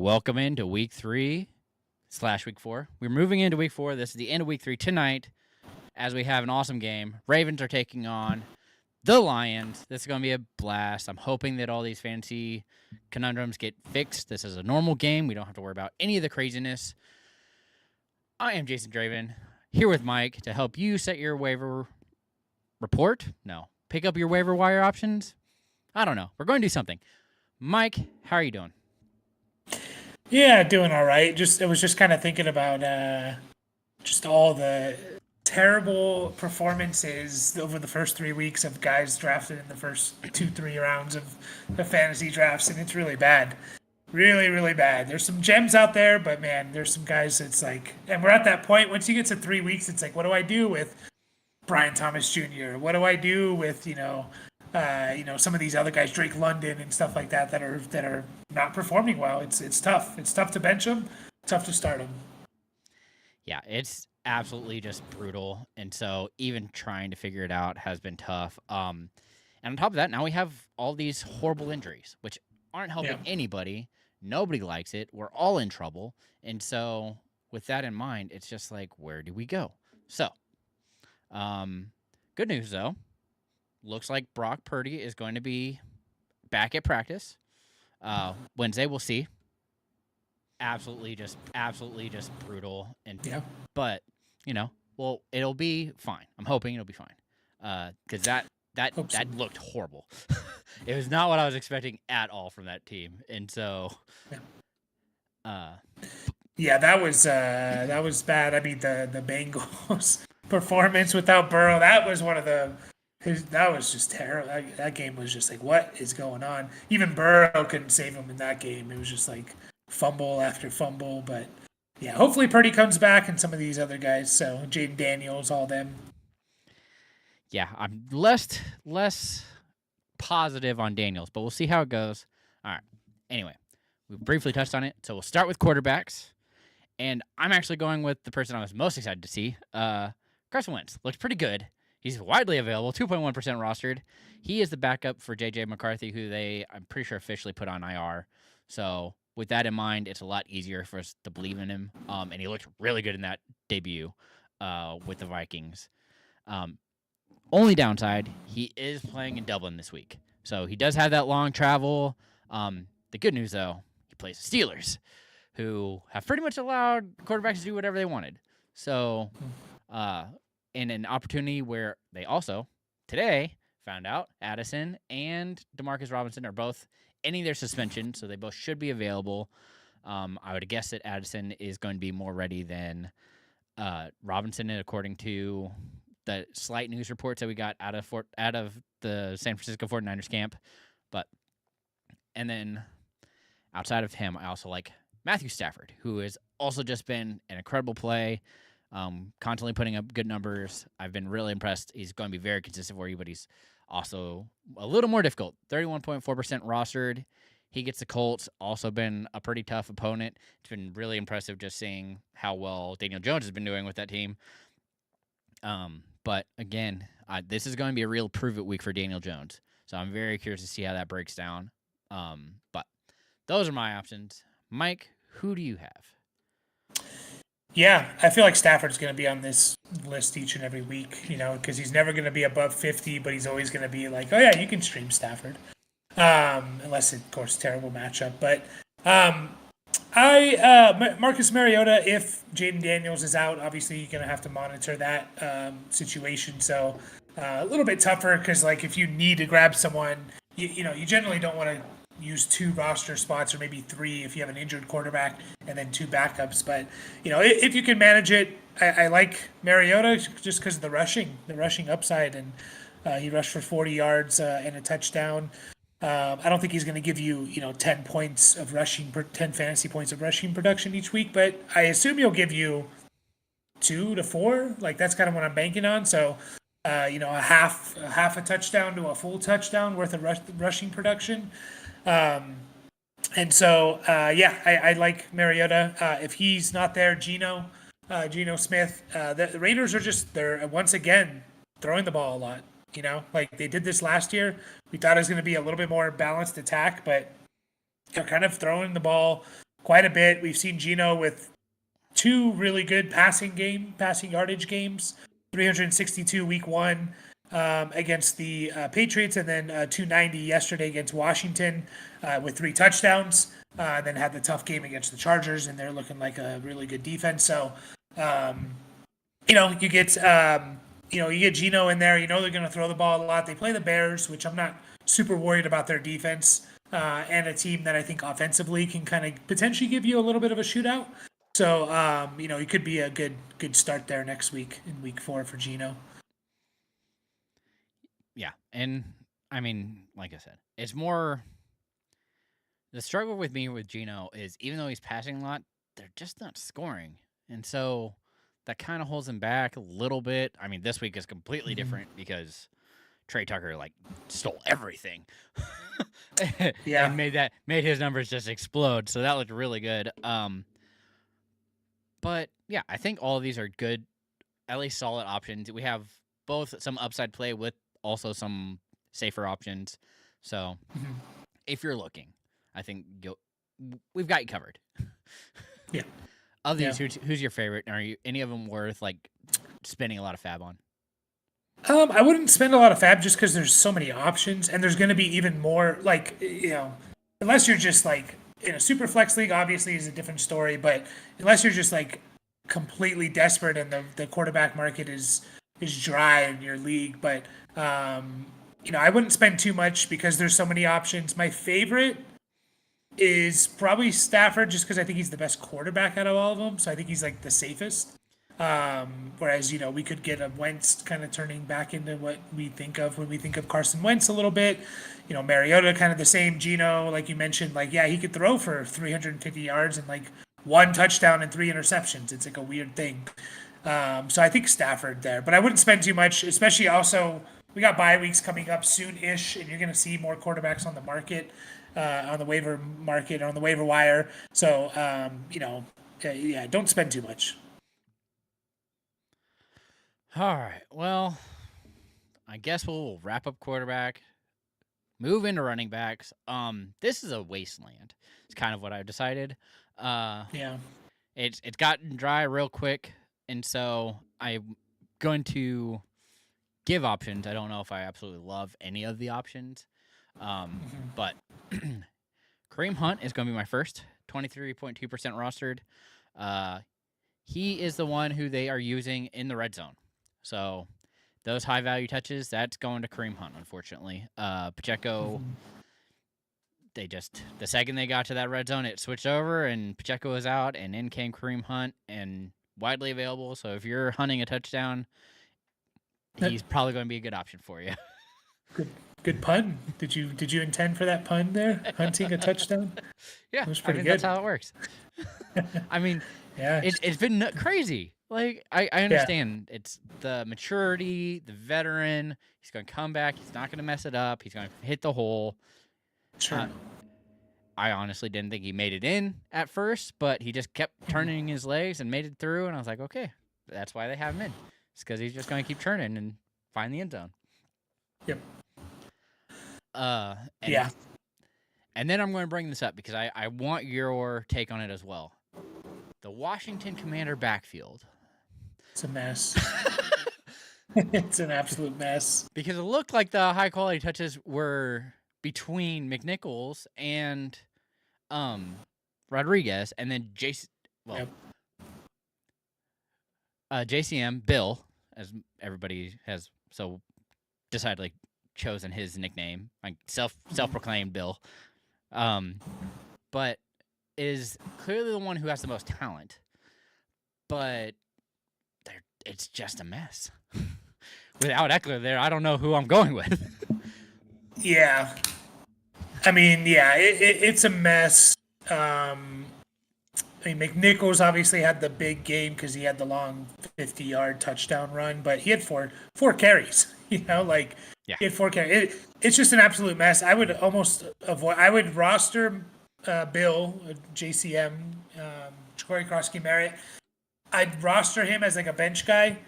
welcome into week 3/week 4. We're moving into week 4. This is the end of week 3 tonight as we have an awesome game. Ravens are taking on the Lions. This is going to be a blast. I'm hoping that all these fantasy conundrums get fixed. This is a normal game. We don't have to worry about any of the craziness. I am Jason Draven, here with Mike to help you set your waiver report. No, pick up your waiver wire options. I don't know. We're going to do something. Mike, how are you doing? Yeah, doing all right. I was just kind of thinking about just all the terrible performances over the first 3 weeks of guys drafted in the first 2-3 rounds of the fantasy drafts, and it's really bad. Really, really bad. There's some gems out there, but man, there's some guys that's like, and we're at that point, once you get to 3 weeks, it's like, what do I do with Brian Thomas Jr.? What do I do with, some of these other guys, Drake London and stuff like that are not performing well. It's tough. It's tough to bench them. Tough to start them. Yeah, it's absolutely just brutal, and so even trying to figure it out has been tough. And on top of that, now we have all these horrible injuries, which aren't helping anybody. Nobody likes it. We're all in trouble, and so with that in mind, it's just like, where do we go? So, good news though. Looks like Brock Purdy is going to be back at practice Wednesday. We'll see. Absolutely just brutal. But it'll be fine. I'm hoping it'll be fine. Because that looked horrible. It was not what I was expecting at all from that team, and so. That was bad. I mean, the Bengals performance without Burrow, that was that was just terrible. That game was just like, what is going on? Even Burrow couldn't save him in that game. It was just like fumble after fumble. But yeah, hopefully Purdy comes back and some of these other guys. So Jaden Daniels, all them. Yeah, I'm less positive on Daniels, but we'll see how it goes. All right. Anyway, we briefly touched on it, so we'll start with quarterbacks. And I'm actually going with the person I was most excited to see. Carson Wentz looks pretty good. He's widely available, 2.1% rostered. He is the backup for J.J. McCarthy, who I'm pretty sure officially put on IR. So with that in mind, it's a lot easier for us to believe in him. And he looked really good in that debut with the Vikings. Only downside, he is playing in Dublin this week. So he does have that long travel. The good news, though, he plays the Steelers, who have pretty much allowed quarterbacks to do whatever they wanted. So in an opportunity where they also, today, found out Addison and Demarcus Robinson are both ending their suspension, so they both should be available. I would guess that Addison is going to be more ready than Robinson, according to the slight news reports that we got out of the San Francisco 49ers camp. And then outside of him, I also like Matthew Stafford, who has also just been an incredible play. Constantly putting up good numbers. I've been really impressed. He's going to be very consistent for you, but he's also a little more difficult. 31.4% rostered. He gets the Colts. Also been a pretty tough opponent. It's been really impressive just seeing how well Daniel Jones has been doing with that team. But again, this is going to be a real prove-it week for Daniel Jones. So I'm very curious to see how that breaks down. But those are my options. Mike, who do you have? Yeah, I feel like Stafford's going to be on this list each and every week, because he's never going to be above 50, but he's always going to be like, oh yeah, you can stream Stafford. Unless, of course, terrible matchup. But Marcus Mariota, if Jaden Daniels is out, obviously you're going to have to monitor that situation. So a little bit tougher because, like, if you need to grab someone, you generally don't want to use 2 roster spots or maybe 3 if you have an injured quarterback and then 2 backups. But, if you can manage it, I like Mariota just because of the rushing upside. And he rushed for 40 yards and a touchdown. I don't think he's going to give you, 10 points of 10 fantasy points of rushing production each week, but I assume he'll give you 2 to 4. Like, that's kind of what I'm banking on. So, a half a touchdown to a full touchdown worth of rushing production. And so, I like Mariota. If he's not there, Geno Smith, the Raiders they're once again throwing the ball a lot. Like they did this last year. We thought it was going to be a little bit more balanced attack, but they're kind of throwing the ball quite a bit. We've seen Geno with 2 really good passing yardage games, 362 week 1 against the Patriots, and then 290 yesterday against Washington with 3 touchdowns. Then had the tough game against the Chargers, and they're looking like a really good defense. So, you get Geno in there. You know they're going to throw the ball a lot. They play the Bears, which I'm not super worried about their defense, and a team that I think offensively can kind of potentially give you a little bit of a shootout. So, it could be a good start there next week in week 4 for Geno. Yeah, and I mean, like I said, it's more the struggle with me with Geno is even though he's passing a lot, they're just not scoring, and so that kind of holds him back a little bit. I mean, this week is completely different because Trey Tucker stole everything. Yeah, and made his numbers just explode. So that looked really good. But yeah, I think all of these are good, at least solid options. We have both some upside play with also some safer options. So if you're looking, I think we've got you covered. Yeah. Of these, who's your favorite? Are any of them worth spending a lot of fab on? I wouldn't spend a lot of fab just because there's so many options, and there's going to be even more. Unless you're just in a super flex league, obviously is a different story. But unless you're just completely desperate and the quarterback market is dry in your league, but I wouldn't spend too much because there's so many options. My favorite is probably Stafford, just because I think he's the best quarterback out of all of them. So I think he's the safest. Whereas, we could get a Wentz kind of turning back into what we think of when we think of Carson Wentz a little bit. Mariota kind of the same. Geno, like you mentioned, he could throw for 350 yards and 1 touchdown and 3 interceptions. It's a weird thing. So I think Stafford there, but I wouldn't spend too much, especially also we got bye weeks coming up soon-ish, and you're going to see more quarterbacks on the market, on the waiver market, on the waiver wire. So, don't spend too much. All right. Well, I guess we'll wrap up quarterback, move into running backs. This is a wasteland. It's kind of what I've decided. It's gotten dry real quick, and so I'm going to give options. I don't know if I absolutely love any of the options, but Kareem Hunt is going to be my first, 23.2% rostered. He is the one who they are using in the red zone. So those high value touches, that's going to Kareem Hunt, unfortunately. Pacheco, the second they got to that red zone, it switched over and Pacheco was out and in came Kareem Hunt and widely available. So if you're hunting a touchdown, he's probably going to be a good option for you. Good pun. Did you intend for that pun there? Hunting a touchdown? Yeah, that was pretty good. That's how it works. I mean, yeah, it's been crazy. I understand it's the maturity, the veteran. He's going to come back. He's not going to mess it up. He's going to hit the hole. Sure. I honestly didn't think he made it in at first, but he just kept turning his legs and made it through. And I was like, okay, that's why they have him in. It's because he's just going to keep turning and find the end zone. Yep. And then I'm going to bring this up because I want your take on it as well. The Washington Commander backfield. It's a mess. It's an absolute mess. Because it looked like the high quality touches were between McNichols and Rodriguez, and then JCM Bill, as everybody has so decidedly chosen his nickname, like self-proclaimed Bill, but is clearly the one who has the most talent, but it's just a mess. Without Eckler there, I don't know who I'm going with. Yeah. I mean, it's a mess. McNichols obviously had the big game because he had the long 50-yard touchdown run, but he had four carries. He had 4 carries. It's just an absolute mess. I would almost avoid. I would roster Bill, JCM, Corey Krosky-Merritt. I'd roster him as a bench guy.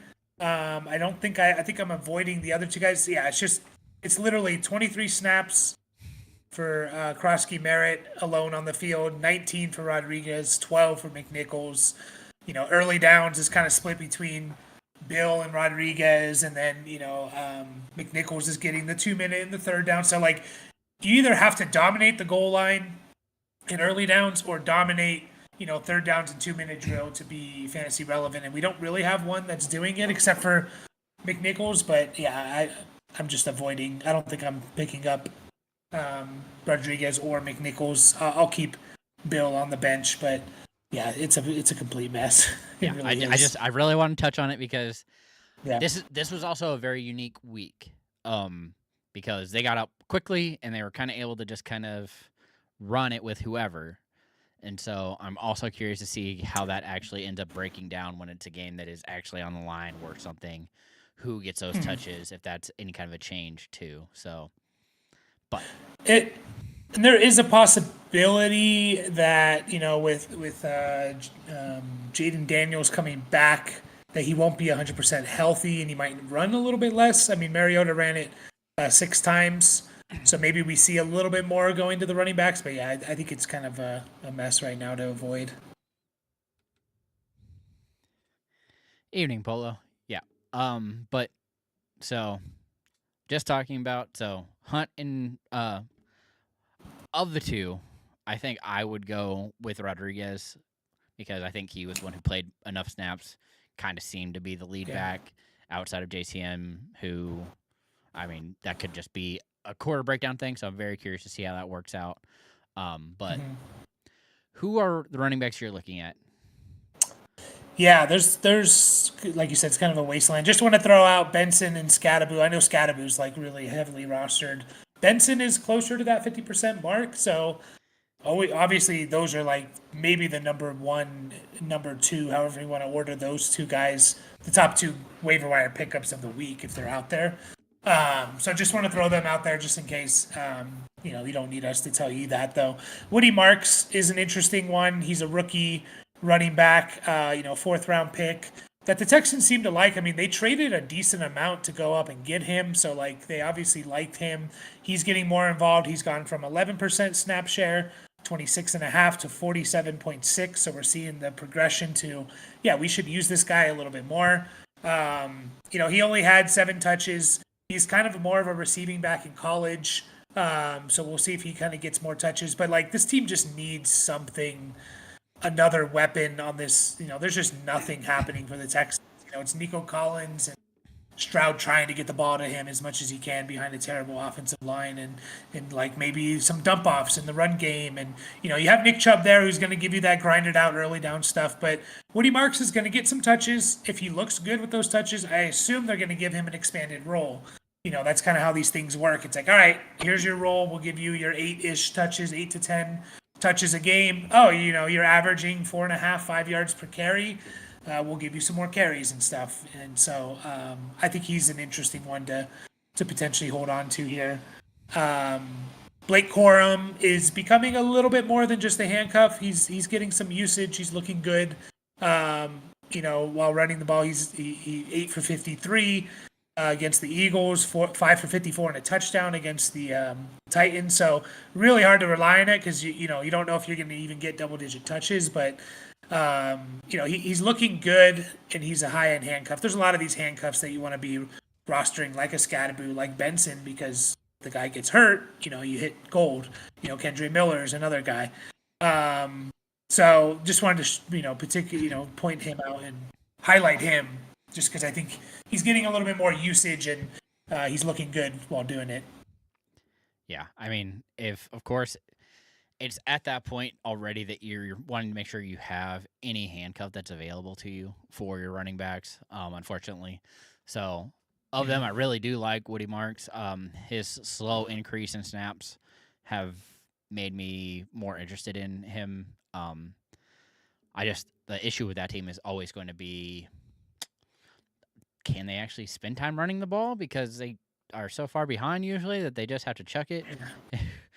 I think I'm avoiding the other 2 guys. Yeah, it's literally 23 snaps, for Krosky Merritt alone on the field, 19 for Rodriguez, 12 for McNichols. Early downs is kind of split between Bill and Rodriguez, and then McNichols is getting the 2-minute and the third down. So like, you either have to dominate the goal line in early downs or dominate third downs and 2-minute drill to be fantasy relevant. And we don't really have one that's doing it except for McNichols. But yeah, I'm just avoiding. I don't think I'm picking up Rodriguez or McNichols. I'll keep Bill on the bench, but yeah, it's a complete mess. Yeah, really I really want to touch on it because this was also a very unique week. Because they got up quickly and they were kind of able to just kind of run it with whoever. And so I'm also curious to see how that actually ends up breaking down when it's a game that is actually on the line or something. Who gets those touches, if that's any kind of a change too. So, but there is a possibility that with Jaden Daniels coming back, that he won't be 100% healthy and he might run a little bit less. I mean, Mariota ran it 6 times, so maybe we see a little bit more going to the running backs. But yeah, I think it's kind of a mess right now to avoid. Evening, Polo. Yeah. But so just talking about Hunt and of the two, I think I would go with Rodriguez because I think he was one who played enough snaps, kind of seemed to be the lead back outside of JCM, who, I mean, that could just be a quarter breakdown thing. So I'm very curious to see how that works out. But who are the running backs you're looking at? Yeah, there's like you said, it's kind of a wasteland. Just want to throw out Benson and Scadaboo. I know Scadaboo's like really heavily rostered. Benson is closer to that 50% mark, so obviously those are like maybe the number 1, number 2, however you want to order those two guys, the top 2 waiver wire pickups of the week if they're out there. So just want to throw them out there just in case. You don't need us to tell you that though. Woody Marks is an interesting one. He's a rookie running back, 4th round pick that the Texans seem to like. I mean, they traded a decent amount to go up and get him. So like they obviously liked him. He's getting more involved. He's gone from 11% snap share, 26.5 to 47.6. So we're seeing the progression to, we should use this guy a little bit more. He only had 7 touches. He's kind of more of a receiving back in college. So we'll see if he kind of gets more touches. But like this team just needs something, another weapon on this. There's just nothing happening for the Texans. It's Nico Collins and Stroud trying to get the ball to him as much as he can behind a terrible offensive line, and like maybe some dump offs in the run game. And you have Nick Chubb there who's going to give you that grinded out early down stuff. But Woody Marks is going to get some touches. If he looks good with those touches, I assume they're going to give him an expanded role. That's kind of how these things work. It's like, all right, here's your role. We'll give you your 8-ish touches, 8 to 10 touches a game. Oh, you're averaging 4.5, 5 yards per carry. We'll give you some more carries and stuff. And so I think he's an interesting one to potentially hold on to here. Blake Corum is becoming a little bit more than just a handcuff. He's getting some usage. He's looking good. While running the ball, he 8 for 53 against the Eagles, 5 for 54 and a touchdown against the Titans. So really hard to rely on it because you don't know if you're going to even get double-digit touches. But he's looking good, and he's a high-end handcuff. There's a lot of these handcuffs that you want to be rostering, like a Scadaboo, like Benson, because the guy gets hurt, you hit gold. Kendre Miller is another guy. So just wanted to, particularly, point him out and highlight him just because I think he's getting a little bit more usage and he's looking good while doing it. Yeah, I mean, of course, it's at that point already that you're wanting to make sure you have any handcuff that's available to you for your running backs, unfortunately. So of them, I really do like Woody Marks. His slow increase in snaps have made me more interested in him. The issue with that team is always going to be, can they actually spend time running the ball? Because they are so far behind usually that they just have to chuck it.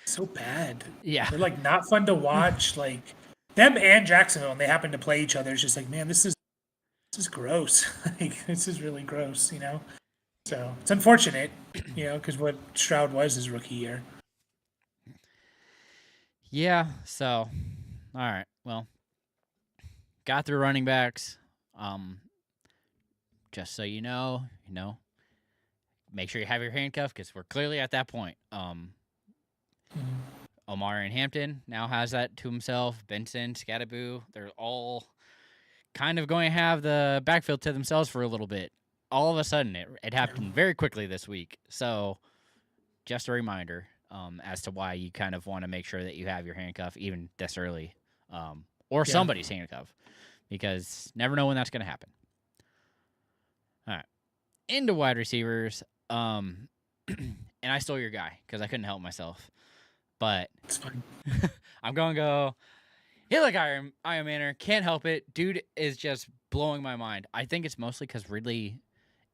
So bad. Yeah. They're like not fun to watch. Like them and Jacksonville, and they happen to play each other. It's just like, man, this is gross. Like, this is really gross, So it's unfortunate, because what Stroud was his rookie year. Yeah. So, all right. Well, got through running backs. Just so you know, make sure you have your handcuff because we're clearly at that point. Omar and Hampton now has that to himself. Benson, Scattaboo, they're all kind of going to have the backfield to themselves for a little bit. All of a sudden, it happened very quickly this week. So, just a reminder as to why you kind of want to make sure that you have your handcuff even this early, or somebody's handcuff, because never know when that's going to happen. All right, into wide receivers. And I stole your guy because I couldn't help myself. But It's fine. I'm going to go hit like Iron Manor. Can't help it. Dude is just blowing my mind. I think it's mostly because Ridley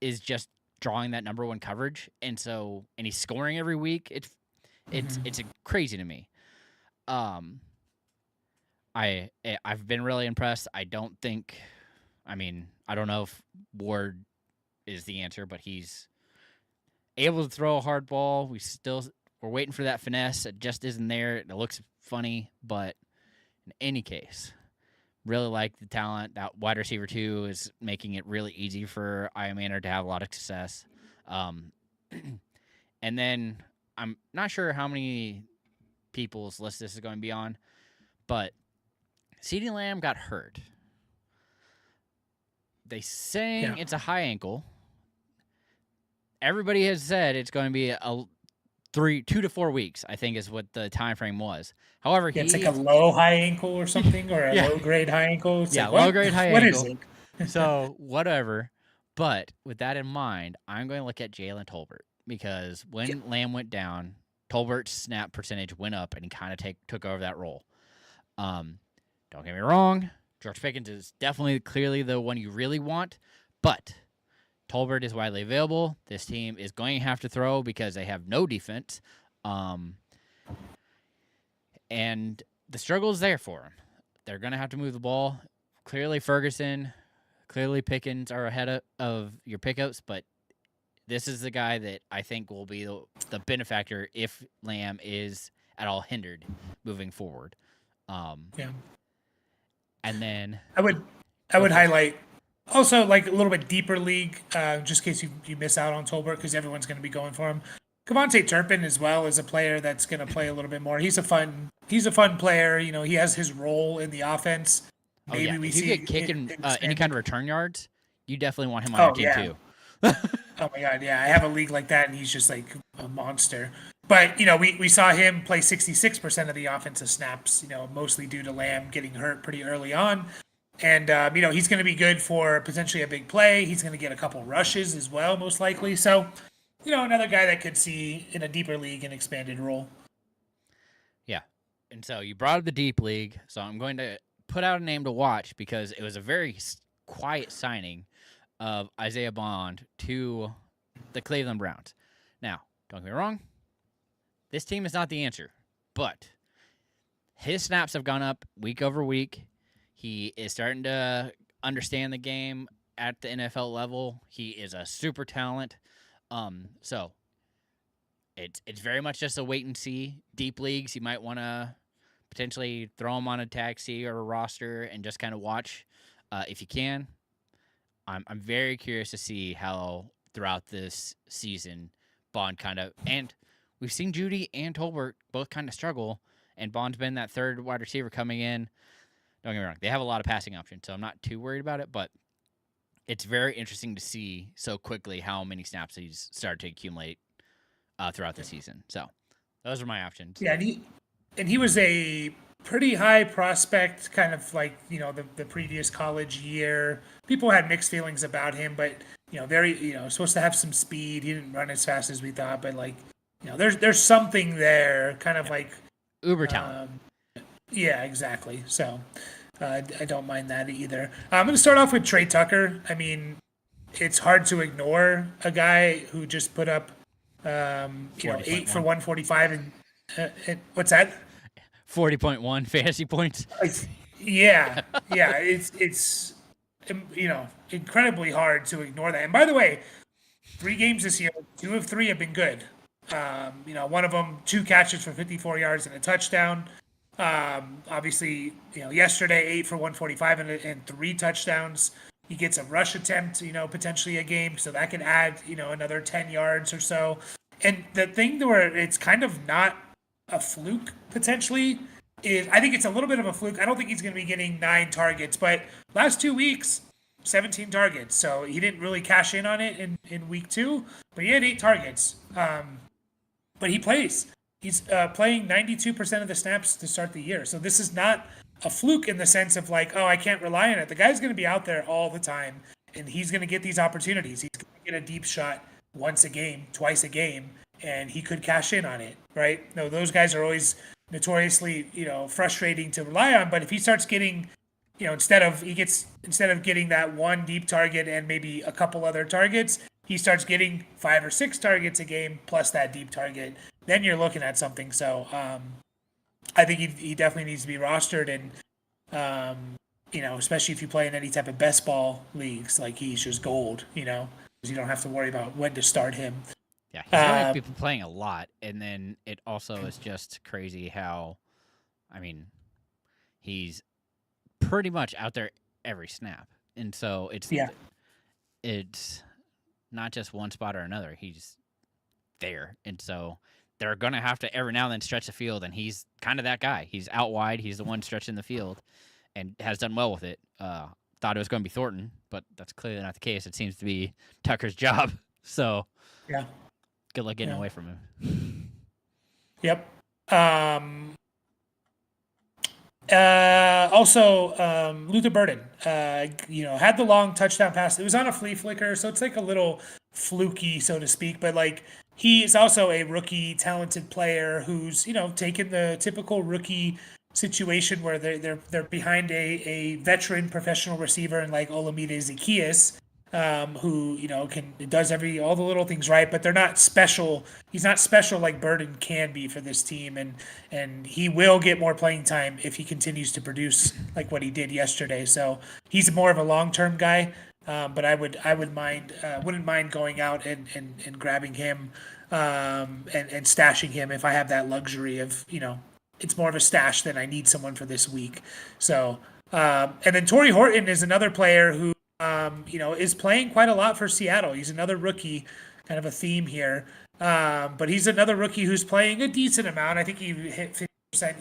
is just drawing that number one coverage. And he's scoring every week. It's crazy to me. I've been really impressed. I don't know if Ward is the answer, but he's able to throw a hard ball. We're waiting for that finesse. It just isn't there. It looks funny, but in any case, really like the talent. That wide receiver 2 is making it really easy for Iron Manor to have a lot of success. And then I'm not sure how many people's list this is going to be on, but CeeDee Lamb got hurt. They saying it's a high ankle. Everybody has said it's going to be 2 to 4 weeks, I think is what the time frame was. However, it's like a low high ankle or something, or a low grade high ankle. It's like, low grade high ankle. What is it? So whatever. But with that in mind, I'm going to look at Jalen Tolbert because when Lamb went down, Tolbert's snap percentage went up and he kind of took over that role. Don't get me wrong, George Pickens is definitely clearly the one you really want, but Tolbert is widely available. This team is going to have to throw because they have no defense. And the struggle is there for them. They're going to have to move the ball. Clearly Ferguson, clearly Pickens are ahead of your pickups, but this is the guy that I think will be the benefactor if Lamb is at all hindered moving forward. And then I would highlight also like a little bit deeper league, just in case you miss out on Tolbert because everyone's going to be going for him. Kevontae Turpin as well is a player that's going to play a little bit more. He's a fun player. You know, he has his role in the offense. Maybe we see get kicking any kind of return yards. You definitely want him on your team too. Oh my God, yeah, I have a league like that, and he's just like a monster. But, you know, we saw him play 66% of the offensive snaps, you know, mostly due to Lamb getting hurt pretty early on. And, you know, he's going to be good for potentially a big play. He's going to get a couple rushes as well, most likely. So, you know, another guy that could see in a deeper league an expanded role. Yeah. And so you brought up the deep league. So I'm going to put out a name to watch because it was a very quiet signing of Isaiah Bond to the Cleveland Browns. Now, don't get me wrong. This team is not the answer, but his snaps have gone up week over week. He is starting to understand the game at the NFL level. He is a super talent. So it's very much just a wait and see. Deep leagues, you might want to potentially throw him on a taxi or a roster and just kind of watch if you can. I'm very curious to see how throughout this season Bond kind of, and we've seen Judy and Tolbert both kind of struggle, and Bond's been that third wide receiver coming in. Don't get me wrong, they have a lot of passing options, so I'm not too worried about it, but it's very interesting to see so quickly how many snaps he's started to accumulate throughout the season. So those are my options. Yeah, and he was a pretty high prospect, kind of like, you know, the previous college year. People had mixed feelings about him, but, you know, very, you know, supposed to have some speed. He didn't run as fast as we thought, but, like, you know, there's something there, kind of like uber talent. Yeah, exactly. So I don't mind that either. I'm going to start off with Trey Tucker. I mean, it's hard to ignore a guy who just put up, you know, 8 for 145 and what's that? 40.1 fantasy points. Yeah. It's you know, incredibly hard to ignore that. And by the way, 3 games this year, 2 of 3 have been good. You know, one of them 2 catches for 54 yards and a touchdown. Obviously, yesterday 8 for 145 and 3 touchdowns. He gets a rush attempt, potentially a game, so that can add, another 10 yards or so. And the thing where it's kind of not a fluke potentially is I think it's a little bit of a fluke. I don't think he's going to be getting 9 targets, but last 2 weeks, 17 targets. So he didn't really cash in on it in week 2, but he had 8 targets. But he plays. He's playing 92% of the snaps to start the year. So this is not a fluke in the sense of like, oh, I can't rely on it. The guy's going to be out there all the time, and he's going to get these opportunities. He's going to get a deep shot once a game, twice a game, and he could cash in on it, right? No, those guys are always notoriously, frustrating to rely on. But if he starts getting, instead of getting that one deep target and maybe a couple other targets, he starts getting 5 or 6 targets a game plus that deep target, then you're looking at something. So I think he definitely needs to be rostered, and especially if you play in any type of best ball leagues, like he's just gold, because you don't have to worry about when to start him. Yeah, he's going to be playing a lot, and then it also is just crazy how, I mean, he's pretty much out there every snap, and so it's not just one spot or another. He's there, and so they're going to have to every now and then stretch the field, and he's kind of that guy. He's out wide. He's the one stretching the field, and has done well with it. Thought it was going to be Thornton, but that's clearly not the case. It seems to be Tucker's job. So yeah, good luck getting away from him. Yep. Also, Luther Burden, had the long touchdown pass. It was on a flea flicker, so it's like a little fluky, so to speak. But like, he is also a rookie, talented player who's taken the typical rookie situation where they're behind a veteran professional receiver and like Olamide Zaccheaus, who does all the little things right, but they're not special. He's not special like Burden can be for this team, and he will get more playing time if he continues to produce like what he did yesterday. So he's more of a long-term guy, but I wouldn't mind going out and grabbing him, and stashing him if I have that luxury of it's more of a stash than I need someone for this week. So and then Torrey Horton is another player who is playing quite a lot for Seattle. He's another rookie, kind of a theme here. But he's another rookie who's playing a decent amount. I think he hit 50%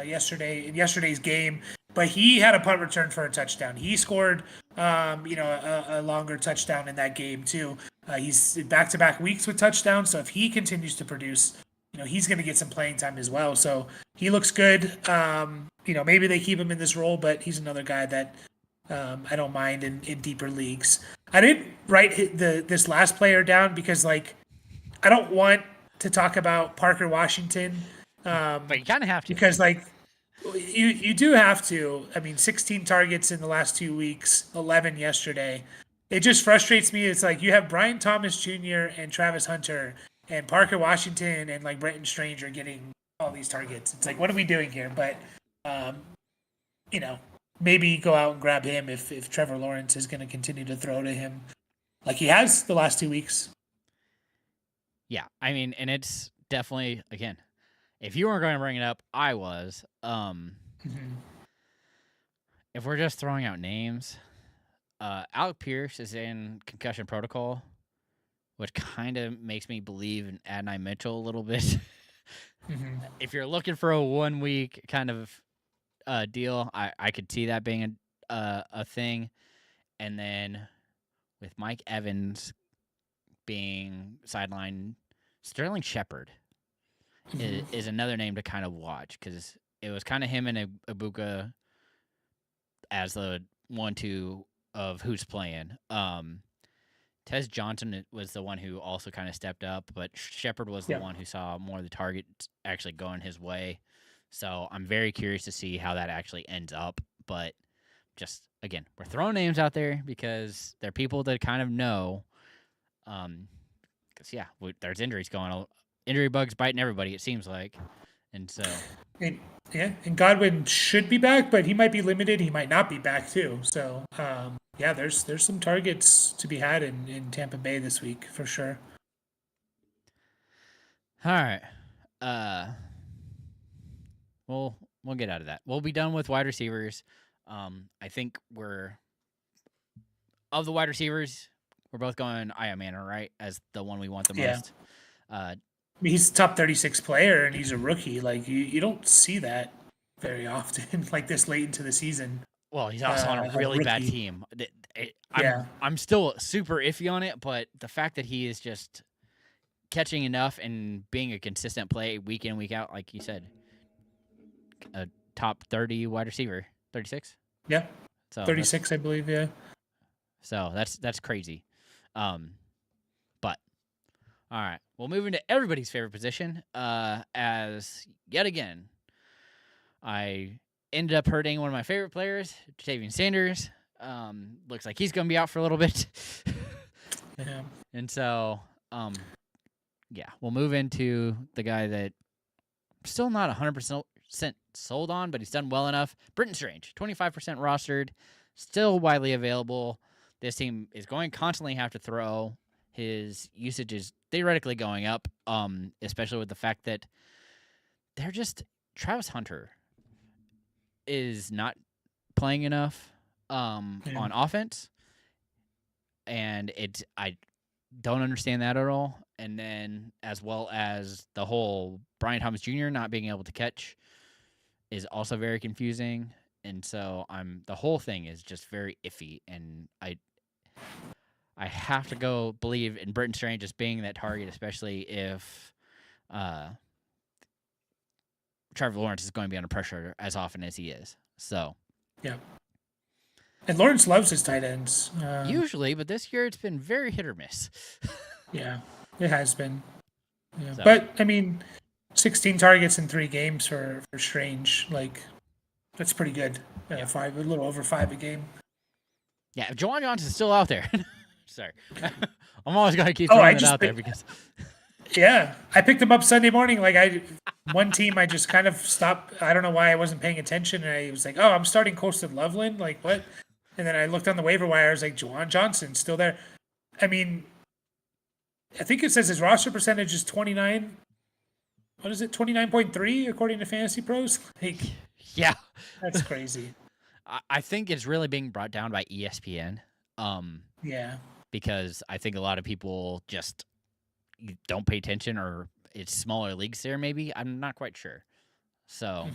yesterday in yesterday's game, but he had a punt return for a touchdown. He scored, a longer touchdown in that game too. He's back-to-back weeks with touchdowns. So if he continues to produce, he's going to get some playing time as well. So he looks good. Maybe they keep him in this role, but he's another guy that I don't mind in deeper leagues. I didn't write this last player down because I don't want to talk about Parker Washington. But you kind of have to, because you do have to. I mean, 16 targets in the last 2 weeks, 11 yesterday. It just frustrates me. It's like you have Brian Thomas Jr. and Travis Hunter and Parker Washington and like Brenton Strange are getting all these targets. It's like, what are we doing here? But maybe go out and grab him if Trevor Lawrence is going to continue to throw to him like he has the last 2 weeks. Yeah, I mean, and it's definitely, again, if you weren't going to bring it up, I was. If we're just throwing out names, Alec Pierce is in concussion protocol, which kind of makes me believe in Adonai Mitchell a little bit. If you're looking for a 1 week kind of deal, I could see that being a thing. And then with Mike Evans being sidelined, Sterling Shepard is another name to kind of watch, because it was kind of him and Ibuka as the 1-2 of who's playing. Tez Johnson was the one who also kind of stepped up, but Shepard was the one who saw more of the targets actually going his way. So I'm very curious to see how that actually ends up. But just, again, we're throwing names out there because they're people that kind of know. Because, there's injuries going on. Injury bugs biting everybody, it seems like. And so. And Godwin should be back, but he might be limited. He might not be back, too. So, there's some targets to be had in Tampa Bay this week, for sure. All right. We'll We'll get out of that. We'll be done with wide receivers. I think of the wide receivers, we're both going Aya Manor, right, as the one we want the most. He's a top 36 player, and he's a rookie. Like, you don't see that very often, like this late into the season. Well, he's also on a really bad team. I'm still super iffy on it, but the fact that he is just catching enough and being a consistent play week in, week out, like you said, a top 30 wide receiver, 36? Yeah, so 36, I believe, yeah. So that's crazy. But, all right, we'll move into everybody's favorite position as, yet again, I ended up hurting one of my favorite players, Jatavian Sanders. Looks like he's going to be out for a little bit. Yeah. And so, we'll move into the guy that I'm still not 100% sold on, but he's done well enough. Britton Strange, 25% rostered, still widely available. This team is going to constantly have to throw. His usage is theoretically going up, especially with the fact that Travis Hunter is not playing enough on offense, and I don't understand that at all. And then as well as the whole Brian Thomas Jr. not being able to catch is also very confusing. And so the whole thing is just very iffy, and I have to go believe in Britton Strange as being that target, especially if Trevor Lawrence is going to be under pressure as often as he is. So, yeah. And Lawrence loves his tight ends. Usually, but this year it's been very hit or miss. Yeah, it has been. Yeah. So. But, I mean, 16 targets in 3 games for Strange. Like, that's pretty good. A little over 5 a game. Yeah, if Juwan Johnson's still out there. Sorry. I'm always going to keep throwing it out there because... Yeah, I picked him up Sunday morning. Like, one team I just kind of stopped. I don't know why I wasn't paying attention. And I was like, oh, I'm starting Colston Loveland. Like, what? And then I looked on the waiver wire. I was like, Juwan Johnson still there. I mean, I think it says his roster percentage is 29. What is it? 29.3 according to Fantasy Pros. Like, yeah, that's crazy. I think it's really being brought down by ESPN. Yeah, because I think a lot of people just don't pay attention, or it's smaller leagues there. Maybe I'm not quite sure. So,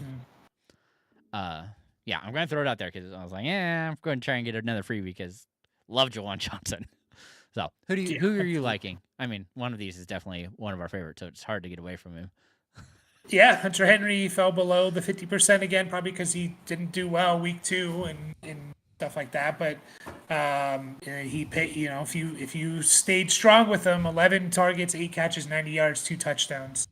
I'm going to throw it out there because I was like, I'm going to try and get another freebie because love Juwan Johnson. So, who are you liking? I mean, one of these is definitely one of our favorites, so it's hard to get away from him. Yeah, Hunter Henry fell below the 50% again, probably because he didn't do well week 2 and stuff like that. But he paid. If you stayed strong with him, 11 targets, 8 catches, 90 yards, 2 touchdowns,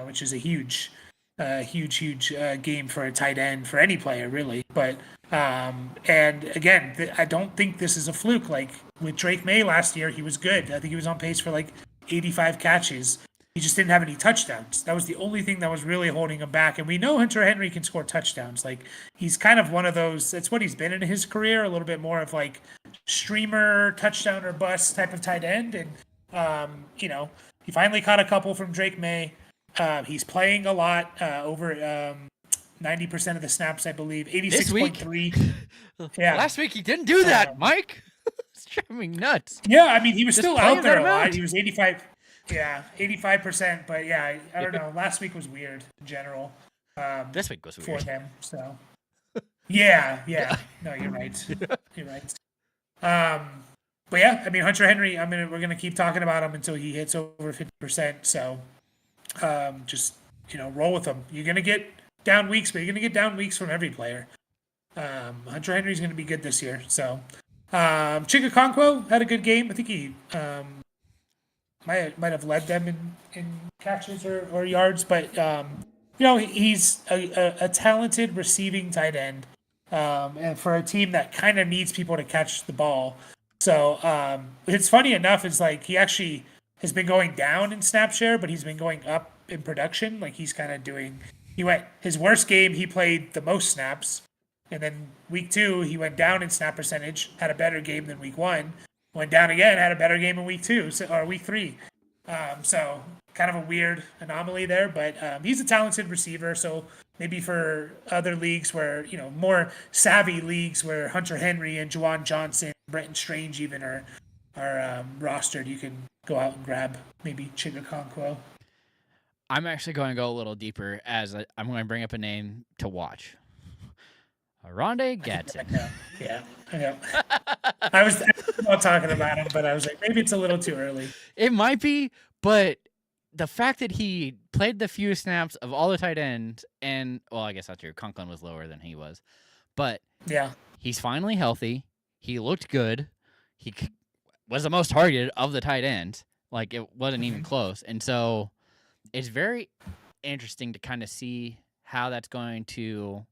which is a huge game for a tight end for any player really. But and again, I don't think this is a fluke. Like with Drake May last year, he was good. I think he was on pace for like 85 catches. He just didn't have any touchdowns. That was the only thing that was really holding him back. And we know Hunter Henry can score touchdowns. Like he's kind of one of those. That's what he's been in his career. A little bit more of like streamer touchdown or bust type of tight end. And he finally caught a couple from Drake May. He's playing a lot, over 90% of the snaps, I believe. 86.3. Yeah. Last week he didn't do that, Mike. It's driving me nuts. Yeah, I mean he was still out there a lot. He was 85. Yeah, 85%. But yeah, I don't know. Last week was weird in general. This week was weird for them. So yeah. No, you're right. You're right. But yeah, I mean Hunter Henry. We're gonna keep talking about him until he hits over 50%. So just roll with him. You're gonna get down weeks, but you're gonna get down weeks from every player. Hunter Henry's gonna be good this year. So Chigakonkwo had a good game. I think he might have led them in catches or yards, but he's a talented receiving tight end, and for a team that kind of needs people to catch the ball. So it's funny enough, it's like he actually has been going down in snap share, but he's been going up in production. Like he's kind of his worst game, he played the most snaps, and then week 2 he went down in snap percentage, had a better game than week 1. Went down again, had a better game in week 2 or week 3. So kind of a weird anomaly there, but he's a talented receiver. So maybe for other leagues where, more savvy leagues where Hunter Henry and Juwan Johnson, Brenton Strange even are rostered, you can go out and grab maybe Chigakonkwo. I'm actually going to go a little deeper as I'm going to bring up a name to watch. Aronde Gadsden. Yeah, I know. I was not talking about him, but I was like, maybe it's a little too early. It might be, but the fact that he played the few snaps of all the tight ends, and well, I guess that's true. Conklin was lower than he was, but yeah, he's finally healthy. He looked good. He was the most targeted of the tight ends. Like it wasn't even close, and so it's very interesting to kind of see how that's going to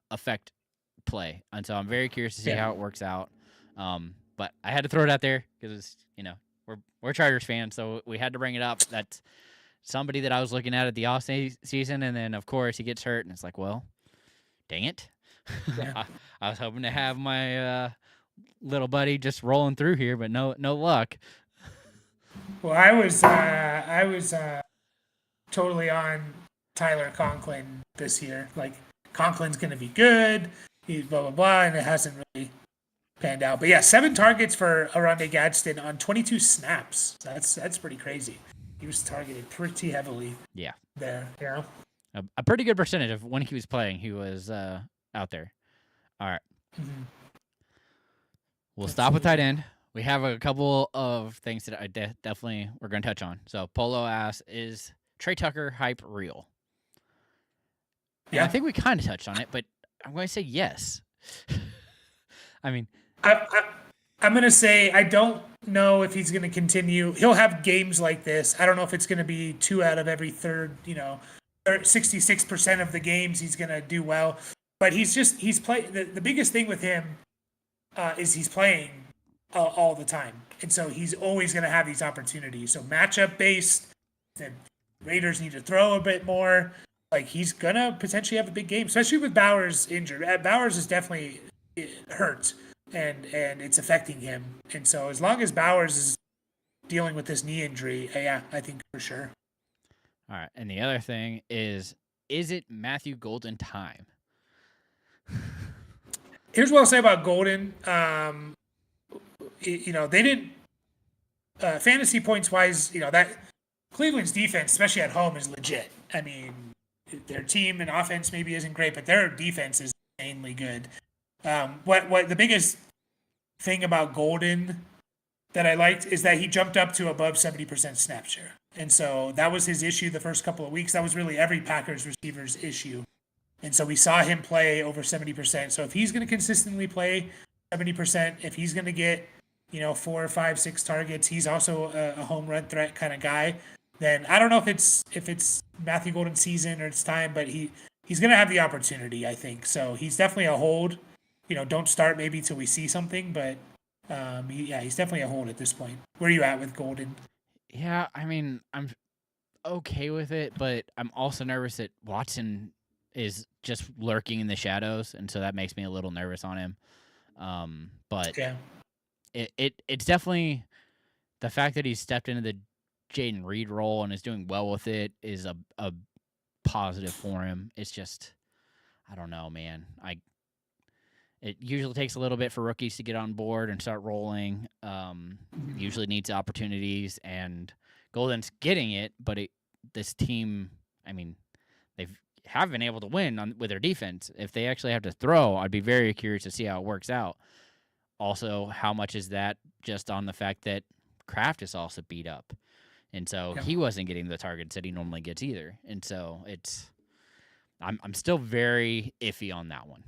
affect play. And so I'm very curious to see how it works out. But I had to throw it out there because we're Chargers fans, so we had to bring it up. That's somebody that I was looking at the off season, and then of course he gets hurt, and it's like, well, dang it. Yeah. I was hoping to have my little buddy just rolling through here, but no luck. Well, I was totally on Tyler Conklin this year. Like Conklin's going to be good. He's blah blah blah, and it hasn't really panned out. But yeah, 7 targets for Aronde Gadsden on 22 snaps. That's pretty crazy. He was targeted pretty heavily. Yeah. There, a pretty good percentage of when he was playing, he was out there. All right. Mm-hmm. We'll stop with tight end. We have a couple of things that I definitely we're going to touch on. So Polo asks, is Trey Tucker hype real? Yeah. I think we kind of touched on it, but I'm going to say yes. I mean, I'm going to say I don't know if he's going to continue. He'll have games like this. I don't know if it's going to be 2 out of every third, 66% of the games he's going to do well. But he's playing. The biggest thing with him is he's playing all the time. And so he's always going to have these opportunities. So matchup based, the Raiders need to throw a bit more. Like he's going to potentially have a big game, especially with Bowers injured. Bowers is definitely hurt and it's affecting him. And so as long as Bowers is dealing with this knee injury, yeah, I think for sure. All right. And the other thing is it Matthew Golden time? Here's what I'll say about Golden. They didn't fantasy points wise. That Cleveland's defense, especially at home, is legit. I mean, their team and offense maybe isn't great, but their defense is insanely good. What the biggest thing about Golden that I liked is that he jumped up to above 70% snap share, and so that was his issue the first couple of weeks. That was really every Packers receiver's issue. And so we saw him play over 70%. So if he's going to consistently play 70%, if he's going to get, 4, 5, 6 targets, he's also a home run threat kind of guy. Then I don't know if it's Matthew Golden season or it's time, but he's going to have the opportunity, I think. So he's definitely a hold. Don't start maybe till we see something, but he's definitely a hold at this point. Where are you at with Golden? Yeah, I mean, I'm okay with it, but I'm also nervous that Watson is just lurking in the shadows, and so that makes me a little nervous on him. But yeah, it's definitely the fact that he's stepped into the Jaden Reed role and is doing well with it is a positive for him. It's just, I don't know, man. It usually takes a little bit for rookies to get on board and start rolling. Usually needs opportunities, and Golden's getting it, but this team, I mean, have been able to win with their defense. If they actually have to throw, I'd be very curious to see how it works out. Also, how much is that just on the fact that Kraft is also beat up, and so he wasn't getting the targets that he normally gets either. And so I'm still very iffy on that one.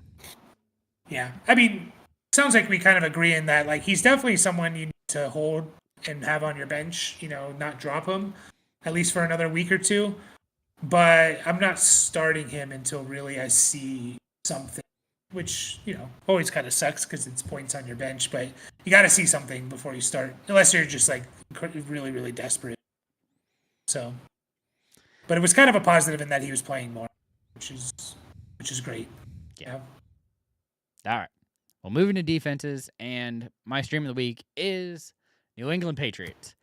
Yeah, I mean, sounds like we kind of agree in that. Like he's definitely someone you need to hold and have on your bench. Not drop him at least for another week or two. But I'm not starting him until really I see something, which, always kind of sucks because it's points on your bench. But you got to see something before you start, unless you're just like really, really desperate. So, but it was kind of a positive in that he was playing more, which is great. Yeah. All right. Well, moving to defenses, and my stream of the week is New England Patriots.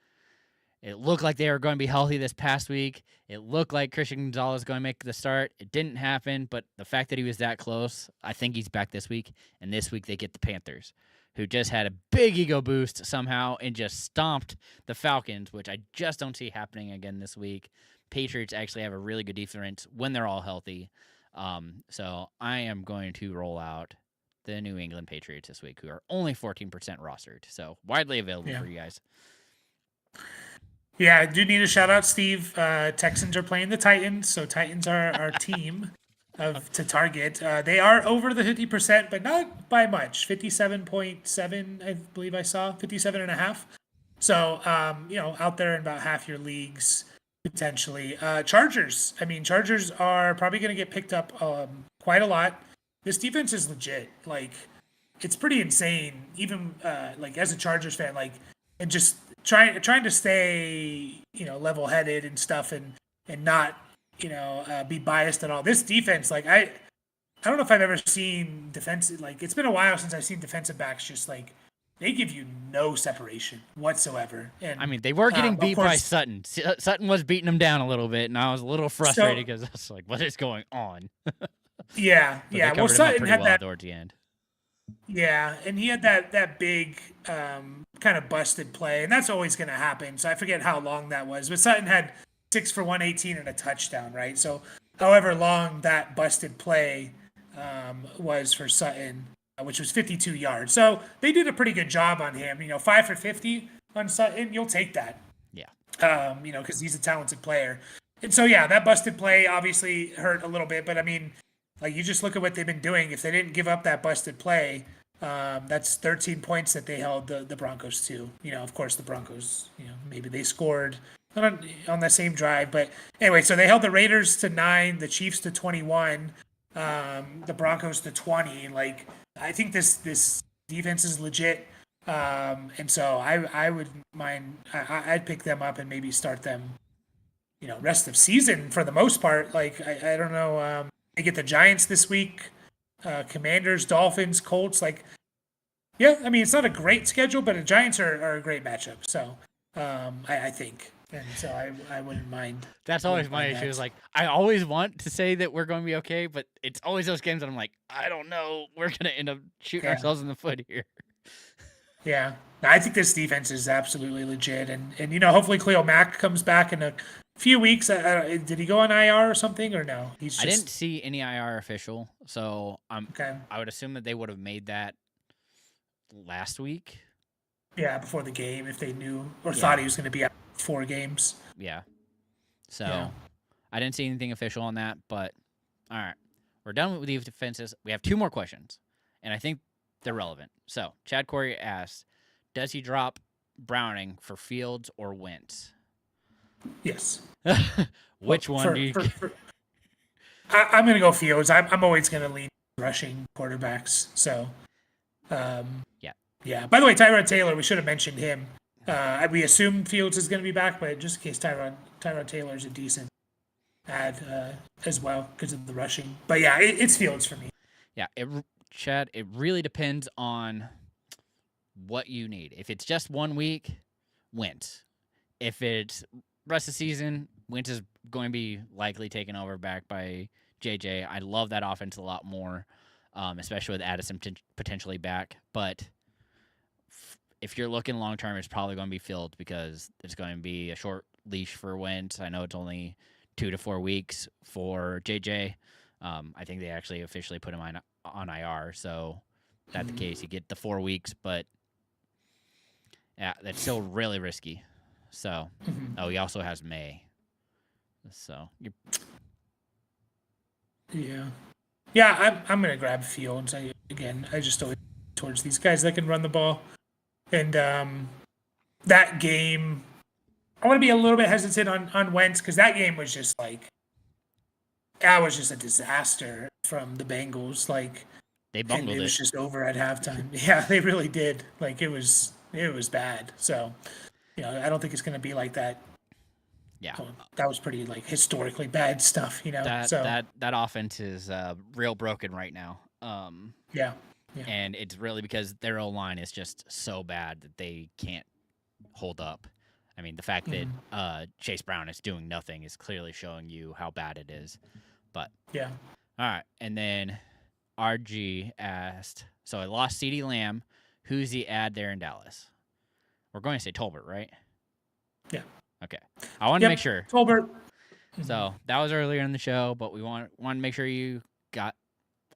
It looked like they were going to be healthy this past week. It looked like Christian Gonzalez was going to make the start. It didn't happen, but the fact that he was that close, I think he's back this week. And this week they get the Panthers, who just had a big ego boost somehow and just stomped the Falcons, which I just don't see happening again this week. Patriots actually have a really good defense when they're all healthy. So I am going to roll out the New England Patriots this week, who are only 14% rostered. So widely available for you guys. Yeah, I do need a shout out, Steve. Texans are playing the Titans, so Titans are our team to target. They are over the 50%, but not by much. 57.7, I believe I saw, 57.5. So, out there in about half your leagues potentially. Chargers. I mean, Chargers are probably going to get picked up quite a lot. This defense is legit. Like, it's pretty insane. Even as a Chargers fan, and just trying to stay level-headed and stuff, and not be biased at all. This defense, I don't know if I've ever seen defensive, it's been a while since I've seen defensive backs just they give you no separation whatsoever. And I mean, they were getting beat by Sutton. Sutton was beating them down a little bit, and I was a little frustrated because I was like, what is going on? Yeah. Well, Sutton had that towards the end. Yeah, and he had that big kind of busted play, and that's always going to happen. So I forget how long that was, but Sutton had 6 for 118 and a touchdown, right? So however long that busted play was for Sutton, which was 52 yards. So they did a pretty good job on him. 5 for 50 on Sutton, you'll take that. Yeah. Because he's a talented player. And so, yeah, that busted play obviously hurt a little bit, but I mean, you just look at what they've been doing. If they didn't give up that busted play, that's 13 points that they held the Broncos to. Of course, the Broncos, maybe they scored on that same drive. But anyway, so they held the Raiders to 9, the Chiefs to 21, the Broncos to 20. I think this defense is legit. And so I would mind, I'd pick them up and maybe start them, rest of season for the most part. I don't know. They get the Giants this week, Commanders, Dolphins, Colts. It's not a great schedule, but the Giants are a great matchup. So I think. And so I wouldn't mind. That's always my issue. Is I always want to say that we're going to be okay, but it's always those games that I'm like, I don't know. We're going to end up shooting ourselves in the foot here. Yeah. I think this defense is absolutely legit. And hopefully Khalil Mack comes back in a few weeks. Did he go on IR or something, or no? I didn't see any IR official, so I would assume that they would have made that last week. Yeah, before the game, if they knew or thought he was going to be out 4 games. Yeah. So I didn't see anything official on that, but all right. We're done with these defenses. We have 2 more questions, and I think they're relevant. So Chad Corey asked, does he drop Browning for Fields or Wentz? Yes. Which one do you... I'm going to go Fields. I'm always going to lean rushing quarterbacks. So, yeah. By the way, Tyrod Taylor, we should have mentioned him. We assume Fields is going to be back, but just in case Tyrod Taylor is a decent add as well because of the rushing. But yeah, it's Fields for me. Yeah, Chad, it really depends on what you need. If it's just 1 week, Wentz. If it's rest of the season, Wentz is going to be likely taken over back by JJ. I love that offense a lot more, especially with Addison potentially back. But if you're looking long term, it's probably going to be Fields because it's going to be a short leash for Wentz. I know it's only 2 to 4 weeks for JJ. I think they actually officially put him on IR. So if that's the case, you get the 4 weeks, but yeah, that's still really risky. So, he also has May. So, yeah, I'm gonna grab Fields. I just always towards these guys that can run the ball, and that game, I want to be a little bit hesitant on Wentz because that game was just that was just a disaster from the Bengals. They bungled it. It was just over at halftime. Yeah, they really did. It was bad. So. I don't think it's going to be like that. Yeah, that was pretty historically bad stuff. That offense is real broken right now. Yeah, and it's really because their O-line is just so bad that they can't hold up. I mean, the fact that Chase Brown is doing nothing is clearly showing you how bad it is. But Yeah. all right, and then RG asked, so I lost CeeDee Lamb. Who's the ad there in Dallas? We're going to say Tolbert, right? Yeah. Okay. I wanted to make sure. Tolbert. So that was earlier in the show, but we want to make sure you got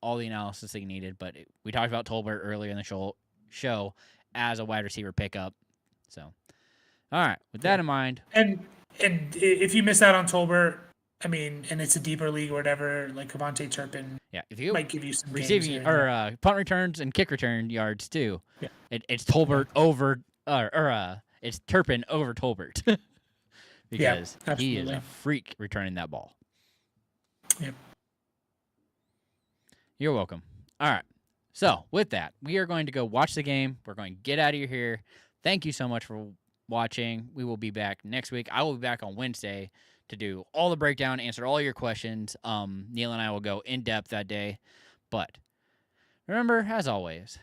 all the analysis that you needed. But we talked about Tolbert earlier in the show as a wide receiver pickup. So, all right. With that in mind. And if you miss out on Tolbert, I mean, and it's a deeper league or whatever, like Devontae Turpin, if you might give you some receiving or punt returns and kick return yards too. Yeah. It's Tolbert over it's Turpin over Tolbert because he is a freak returning that ball. Yep. You're welcome. All right. So with that, we are going to go watch the game. We're going to get out of here. Thank you so much for watching. We will be back next week. I will be back on Wednesday to do all the breakdown, answer all your questions. Neil and I will go in depth that day. But remember, as always,